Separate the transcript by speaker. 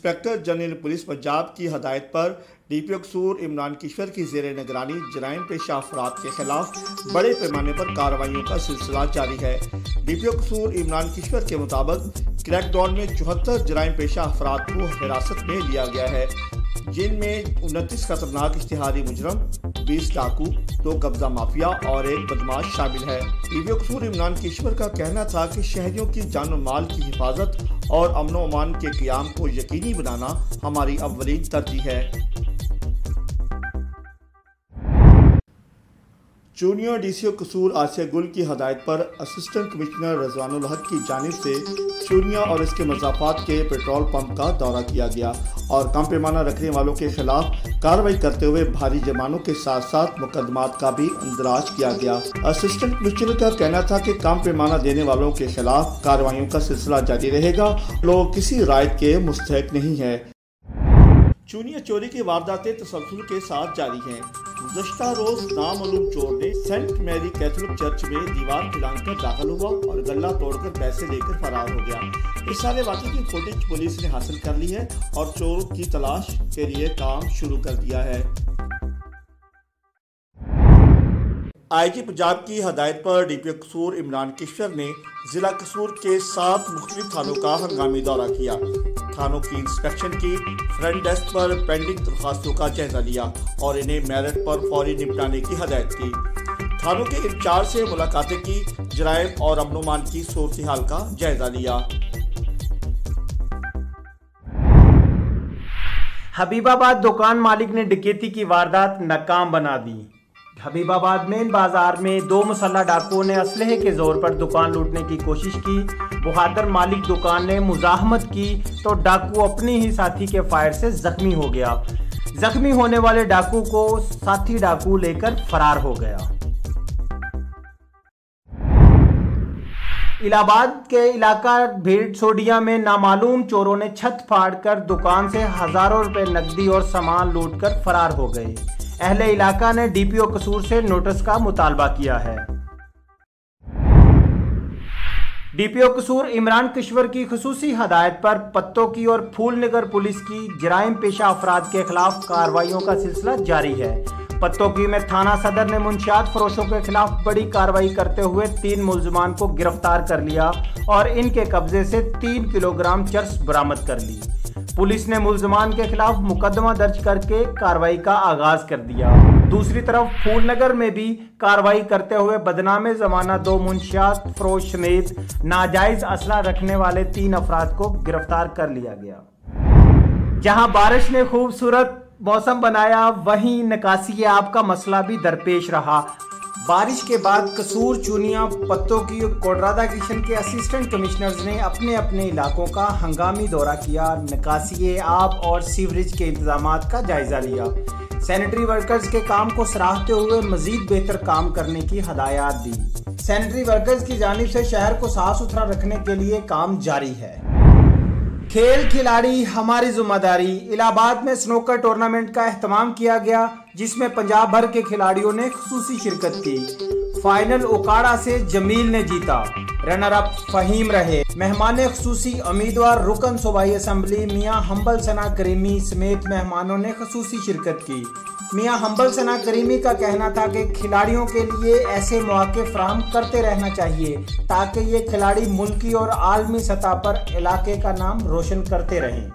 Speaker 1: Inspector general police Punjab की हदायत पर डीपीओ कसूर इमरान किश्वर की जेर निगरानी जराइम पेशा अफराद के खिलाफ बड़े पैमाने पर कार्रवाइयों का सिलसिला जारी है। डीपीओ कसूर इमरान किश्वर के मुताबिक क्रैकडाउन में 74 जराइम पेशा अफराद को हिरासत में लिया गया है, जिनमें 29 खतरनाक इश्तिहारी मुजरम, 20 डाकू, 2 कब्जा माफिया और 1 बदमाश शामिल है। डीपीओ कसूर इमरान किश्वर का कहना था कि शहरियों की जान और माल की हिफाजत और अमन व अमान के क़याम को यकीनी बनाना हमारी अव्वलीन तरजीह है। जूनियर डीसीओ कसूर आसिया गुल की हदायत पर असिस्टेंट कमिश्नर रजवानुल हक की जानिब से चूनिया और इसके मज़ाफ़ात के पेट्रोल पंप का दौरा किया गया और कम पैमाना रखने वालों के खिलाफ कार्रवाई करते हुए भारी जुर्मानों के साथ साथ मुकदमात का भी इंदराज किया गया। असिस्टेंट कमिश्नर का कहना था कि कम पैमाना देने वालों के खिलाफ कार्रवाइयों का सिलसिला जारी रहेगा। लोग किसी रायत के मुस्तहिक नहीं है। चूनिया चोरी की वारदातें तसलसल के साथ जारी हैं। गुज़श्ता रोज नामालूम चोर ने सेंट मैरी कैथोलिक चर्च में दीवार हिलाकर दाखिल हुआ और गल्ला तोड़कर पैसे लेकर फरार हो गया। इस सारे वाक़े की फुटेज पुलिस ने हासिल कर ली है और चोर की तलाश के लिए काम शुरू कर दिया है। आईजी पंजाब की हदायत पर डीपीओ कसूर इमरान किश्वर ने जिला कसूर के 7 मुख्तलिफ थानों का हंगामी दौरा किया, थानों की इंस्पेक्शन की, फ्रंट डेस्क पर पेंडिंग दरख्वास्तों का जायजा लिया और इन्हें मेरिट पर फौरी निपटाने की हदायत की। थानों के इंचार्ज से मुलाकातें की, जराइम और अमन व अमान की सूरत हाल का जायजा लिया।
Speaker 2: हबीबाबाद दुकान मालिक ने डकैती की वारदात नाकाम बना दी। हबीबाबाद मेन बाजार में 2 मुसल्लह डाकुओं ने असलहे के जोर पर दुकान लूटने की कोशिश की। बहादुर मालिक दुकान ने मुजाहमत की तो डाकू अपनी ही साथी के फायर से जख्मी हो गया। जख्मी होने वाले डाकू को साथी डाकू लेकर फरार हो गया। इलाहाबाद के इलाका भेड़ सोडिया में नामालूम चोरों ने छत फाड़कर दुकान से हजारों रुपए नकदी और सामान लूटकर फरार हो गए। अहले इलाका ने डीपीओ कसूर से नोटिस का मुतालबा किया है। डीपीओ कसूर इमरान किश्वर की खुसूसी हदायत पर पत्तों की और फूलनगर पुलिस की जराइम पेशा अफराद के खिलाफ कार्रवाइयों का सिलसिला जारी है। पत्तों की में थाना सदर ने मुंशियात फरोशों के खिलाफ बड़ी कार्रवाई करते हुए 3 मुल्जिमान को गिरफ्तार कर लिया और इनके कब्जे से 3 किलोग्राम चरस बरामद कर ली। पुलिस ने मुल्जिमान के खिलाफ मुकदमा दर्ज करके कार्रवाई का आगाज कर दिया। दूसरी तरफ फूलनगर में भी कार्रवाई करते हुए बदनामे जमाना 2 मुंशियात फरोश समेत नाजायज असला रखने वाले 3 अफराद को गिरफ्तार कर लिया गया। जहां बारिश ने खूबसूरत मौसम बनाया, वहीं निकासी आब का मसला भी दरपेश रहा। बारिश के बाद कसूर, चूनिया, पत्तों की कोटरादा किशन के असिस्टेंट कमिश्नर्स ने अपने अपने इलाकों का हंगामी दौरा किया, निकासी आब और सीवरेज के इंतजामात का जायजा लिया। सैनिटरी वर्कर्स के काम को सराहते हुए मजीद बेहतर काम करने की हदायत दी। सैनिटरी वर्कर्स की जानिब से शहर को साफ सुथरा रखने के लिए काम जारी है। खेल खिलाड़ी हमारी जिम्मेदारी। इलाहाबाद में स्नूकर टूर्नामेंट का एहतमाम किया गया, जिसमें पंजाब भर के खिलाड़ियों ने खुसूसी शिरकत की। फाइनल उकाड़ा से जमील ने जीता, रनर अप फहीम रहे। मेहमान खुसूसी उम्मीदवार रुकन सूबाई असम्बली मियाँ हम्बल सना करीमी समेत मेहमानों ने खुसूसी शिरकत की। मियाँ हम्बल सना करीमी का कहना था कि खिलाड़ियों के लिए ऐसे मौके फराहम करते रहना चाहिए ताकि ये खिलाड़ी मुल्की और आलमी सतह पर इलाके का नाम रोशन करते रहें।